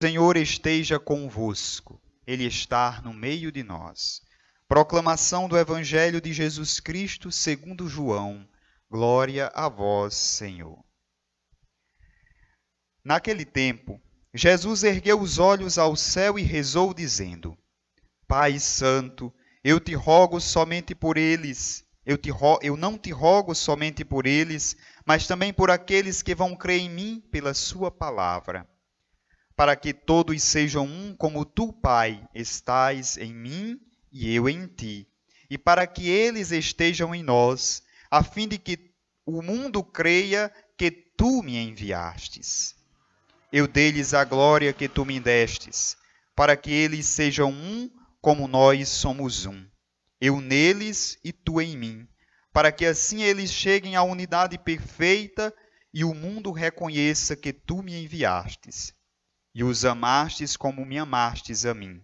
O Senhor esteja convosco, Ele está no meio de nós. Proclamação do Evangelho de Jesus Cristo segundo João. Glória a vós, Senhor. Naquele tempo, Jesus ergueu os olhos ao céu e rezou, dizendo: Pai Santo, eu te rogo somente por eles. Eu não te rogo somente por eles, mas também por aqueles que vão crer em mim pela sua palavra, para que todos sejam um, como tu, Pai, estás em mim e eu em ti, e para que eles estejam em nós, a fim de que o mundo creia que tu me enviastes. Eu dei-lhes a glória que tu me destes, para que eles sejam um, como nós somos um. Eu neles e tu em mim, para que assim eles cheguem à unidade perfeita e o mundo reconheça que tu me enviastes e os amastes como me amastes a mim.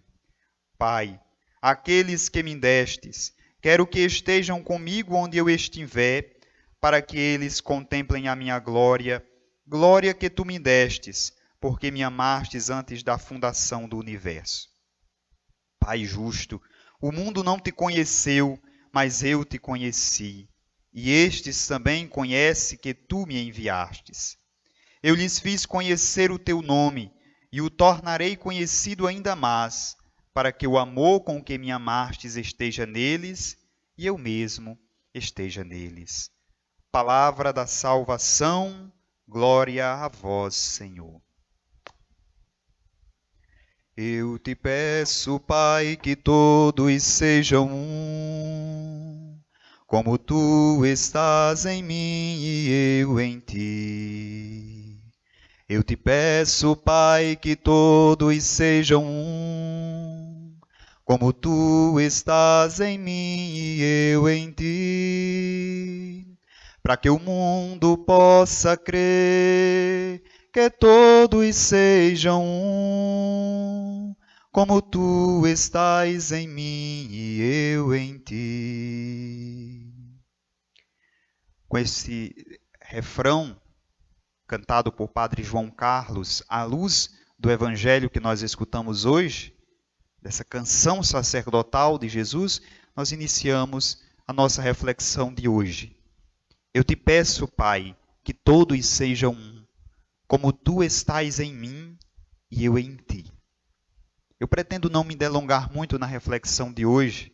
Pai, aqueles que me destes, quero que estejam comigo onde eu estiver, para que eles contemplem a minha glória, glória que tu me destes, porque me amastes antes da fundação do universo. Pai justo, o mundo não te conheceu, mas eu te conheci, e estes também conhecem que tu me enviastes. Eu lhes fiz conhecer o teu nome, e o tornarei conhecido ainda mais, para que o amor com que me amastes esteja neles, e eu mesmo esteja neles. Palavra da salvação, glória a vós, Senhor. Eu te peço, Pai, que todos sejam um, como tu estás em mim e eu em ti. Eu te peço, Pai, que todos sejam um, como tu estás em mim e eu em ti, para que o mundo possa crer que todos sejam um, como tu estás em mim e eu em ti. Com esse refrão cantado por Padre João Carlos, à luz do Evangelho que nós escutamos hoje, dessa canção sacerdotal de Jesus, nós iniciamos a nossa reflexão de hoje. Eu te peço, Pai, que todos sejam um, como tu estás em mim e eu em ti. Eu pretendo não me delongar muito na reflexão de hoje,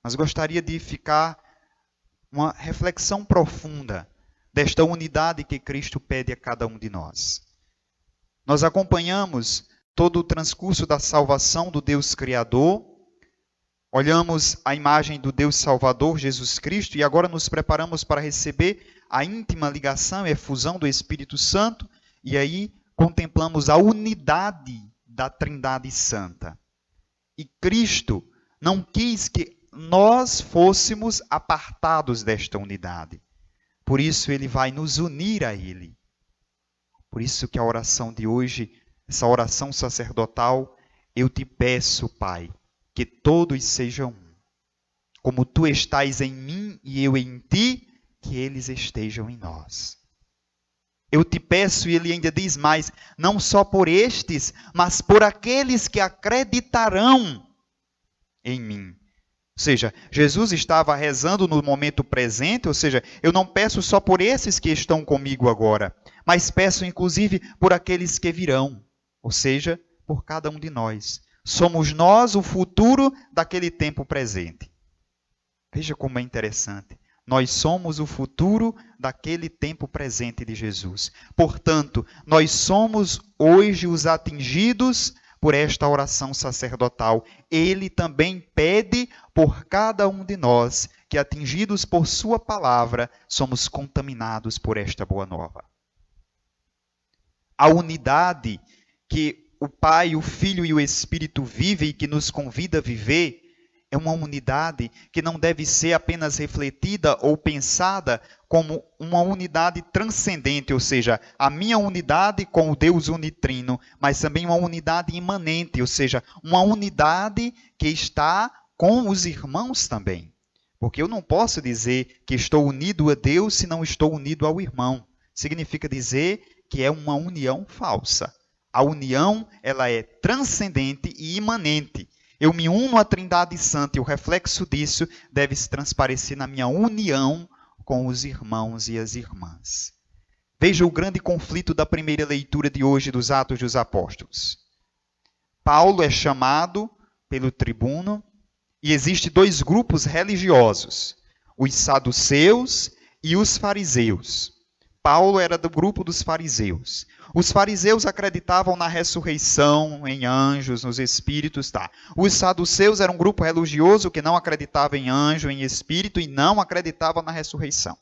mas gostaria de ficar uma reflexão profunda desta unidade que Cristo pede a cada um de nós. Nós acompanhamos todo o transcurso da salvação do Deus Criador, olhamos a imagem do Deus Salvador, Jesus Cristo, e agora nos preparamos para receber a íntima ligação e efusão do Espírito Santo, e aí contemplamos a unidade da Trindade Santa. E Cristo não quis que nós fôssemos apartados desta unidade. Por isso ele vai nos unir a Ele. Por isso que a oração de hoje, essa oração sacerdotal, eu te peço, Pai, que todos sejam um. Como tu estás em mim e eu em ti, que eles estejam em nós. Eu te peço, e ele ainda diz mais, não só por estes, mas por aqueles que acreditarão em mim. Ou seja, Jesus estava rezando no momento presente, ou seja, eu não peço só por esses que estão comigo agora, mas peço inclusive por aqueles que virão, ou seja, por cada um de nós. Somos nós o futuro daquele tempo presente. Veja como é interessante. Nós somos o futuro daquele tempo presente de Jesus. Portanto, nós somos hoje os atingidos por esta oração sacerdotal. Ele também pede por cada um de nós que, atingidos por sua palavra, somos contaminados por esta boa nova. A unidade que o Pai, o Filho e o Espírito vivem e que nos convida a viver é uma unidade que não deve ser apenas refletida ou pensada como uma unidade transcendente, ou seja, a minha unidade com o Deus unitrino, mas também uma unidade imanente, ou seja, uma unidade que está com os irmãos também. Porque eu não posso dizer que estou unido a Deus se não estou unido ao irmão. Significa dizer que é uma união falsa. A união, ela é transcendente e imanente. Eu me uno à Trindade Santa e o reflexo disso deve se transparecer na minha união com os irmãos e as irmãs. Veja o grande conflito da primeira leitura de hoje dos Atos dos Apóstolos. Paulo é chamado pelo tribuno e existem dois grupos religiosos, os saduceus e os fariseus. Paulo era do grupo dos fariseus. Os fariseus acreditavam na ressurreição, em anjos, nos espíritos, tá. Os saduceus eram um grupo religioso que não acreditava em anjo, em espírito e não acreditava na ressurreição.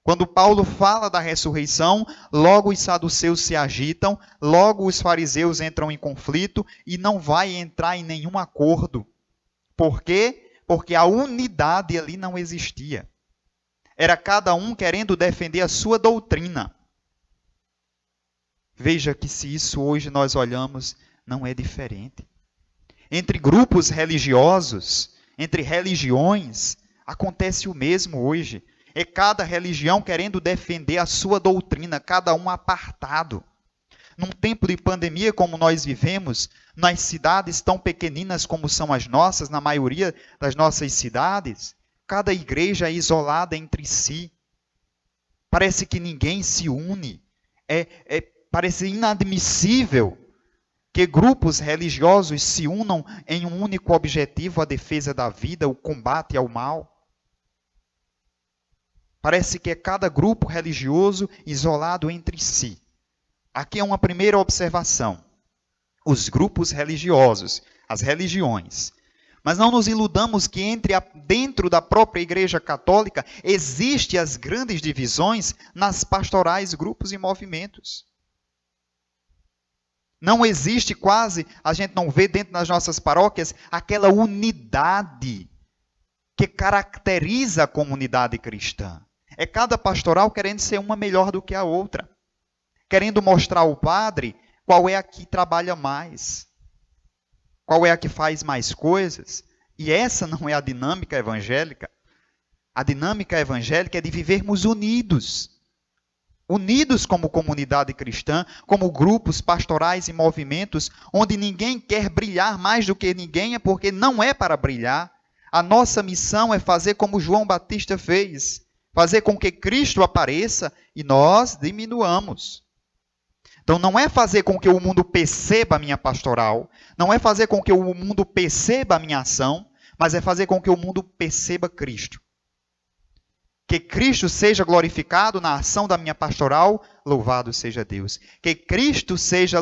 Quando Paulo fala da ressurreição, logo os saduceus se agitam, logo os fariseus entram em conflito e não vai entrar em nenhum acordo. Por quê? Porque a unidade ali não existia. Era cada um querendo defender a sua doutrina. Veja que se isso hoje nós olhamos, não é diferente. Entre grupos religiosos, entre religiões, acontece o mesmo hoje. É cada religião querendo defender a sua doutrina, cada um apartado. Num tempo de pandemia como nós vivemos, nas cidades tão pequeninas como são as nossas, na maioria das nossas cidades, cada igreja é isolada entre si. Parece que ninguém se une. Parece inadmissível que grupos religiosos se unam em um único objetivo, a defesa da vida, o combate ao mal. Parece que é cada grupo religioso isolado entre si. Aqui é uma primeira observação. Os grupos religiosos, as religiões. Mas não nos iludamos que dentro da própria Igreja Católica existem as grandes divisões nas pastorais, grupos e movimentos. Não existe quase, a gente não vê dentro das nossas paróquias, aquela unidade que caracteriza a comunidade cristã. É cada pastoral querendo ser uma melhor do que a outra. Querendo mostrar ao padre qual é a que trabalha mais. Qual é a que faz mais coisas? E essa não é a dinâmica evangélica. A dinâmica evangélica é de vivermos unidos. Unidos como comunidade cristã, como grupos pastorais e movimentos, onde ninguém quer brilhar mais do que ninguém, é porque não é para brilhar. A nossa missão é fazer como João Batista fez. Fazer com que Cristo apareça e nós diminuamos. Então não é fazer com que o mundo perceba a minha pastoral, não é fazer com que o mundo perceba a minha ação, mas é fazer com que o mundo perceba Cristo. Que Cristo seja glorificado na ação da minha pastoral, louvado seja Deus. Que Cristo seja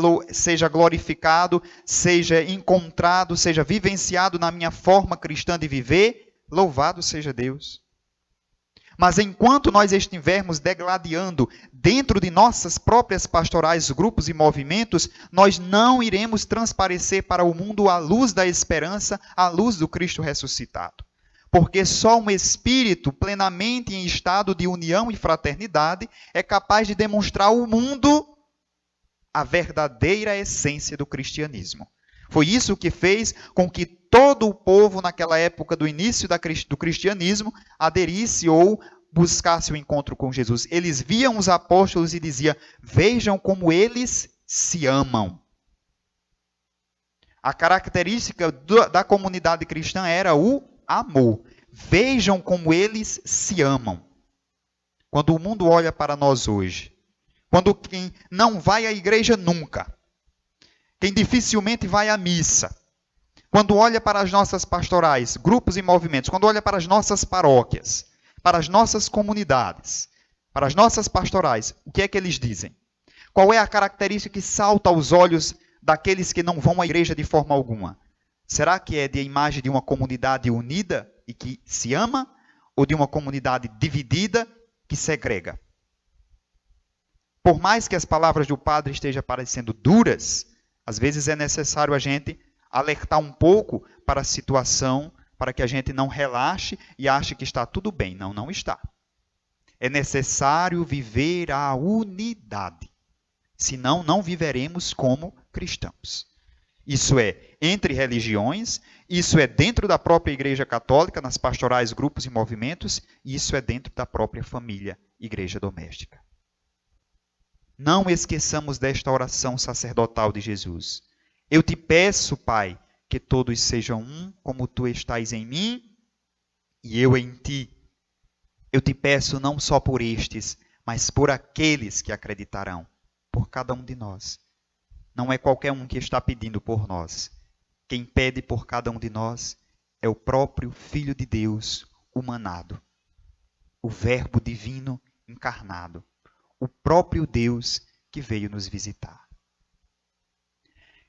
glorificado, seja encontrado, seja vivenciado na minha forma cristã de viver, louvado seja Deus. Mas enquanto nós estivermos degladiando dentro de nossas próprias pastorais, grupos e movimentos, nós não iremos transparecer para o mundo a luz da esperança, a luz do Cristo ressuscitado. Porque só um espírito plenamente em estado de união e fraternidade é capaz de demonstrar ao mundo a verdadeira essência do cristianismo. Foi isso que fez com que todo o povo, naquela época do início do cristianismo, aderisse ou buscasse o encontro com Jesus. Eles viam os apóstolos e diziam, vejam como eles se amam. A característica da comunidade cristã era o amor. Vejam como eles se amam. Quando o mundo olha para nós hoje, quando quem não vai à igreja nunca, quem dificilmente vai à missa, quando olha para as nossas pastorais, grupos e movimentos, quando olha para as nossas paróquias, para as nossas comunidades, para as nossas pastorais, o que é que eles dizem? Qual é a característica que salta aos olhos daqueles que não vão à igreja de forma alguma? Será que é de imagem de uma comunidade unida e que se ama? Ou de uma comunidade dividida que segrega? Por mais que as palavras do padre estejam parecendo duras, às vezes é necessário a gente alertar um pouco para a situação, para que a gente não relaxe e ache que está tudo bem. Não, não está. É necessário viver a unidade. Senão, não viveremos como cristãos. Isso é entre religiões, isso é dentro da própria Igreja Católica, nas pastorais, grupos e movimentos, e isso é dentro da própria família, igreja doméstica. Não esqueçamos desta oração sacerdotal de Jesus. Eu te peço, Pai, que todos sejam um, como tu estás em mim e eu em ti. Eu te peço não só por estes, mas por aqueles que acreditarão, por cada um de nós. Não é qualquer um que está pedindo por nós. Quem pede por cada um de nós é o próprio Filho de Deus humanado, o Verbo divino encarnado, o próprio Deus que veio nos visitar.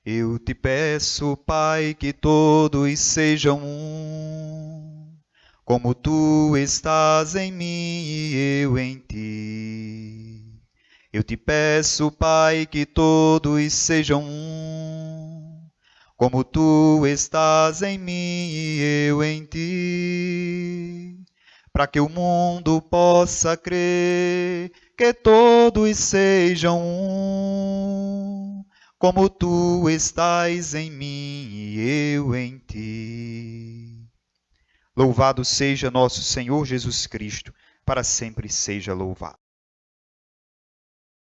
Eu te peço, Pai, que todos sejam um, como tu estás em mim e eu em ti. Eu te peço, Pai, que todos sejam um, como tu estás em mim e eu em ti, para que o mundo possa crer que todos sejam um, como tu estás em mim e eu em ti. Louvado seja nosso Senhor Jesus Cristo, para sempre seja louvado.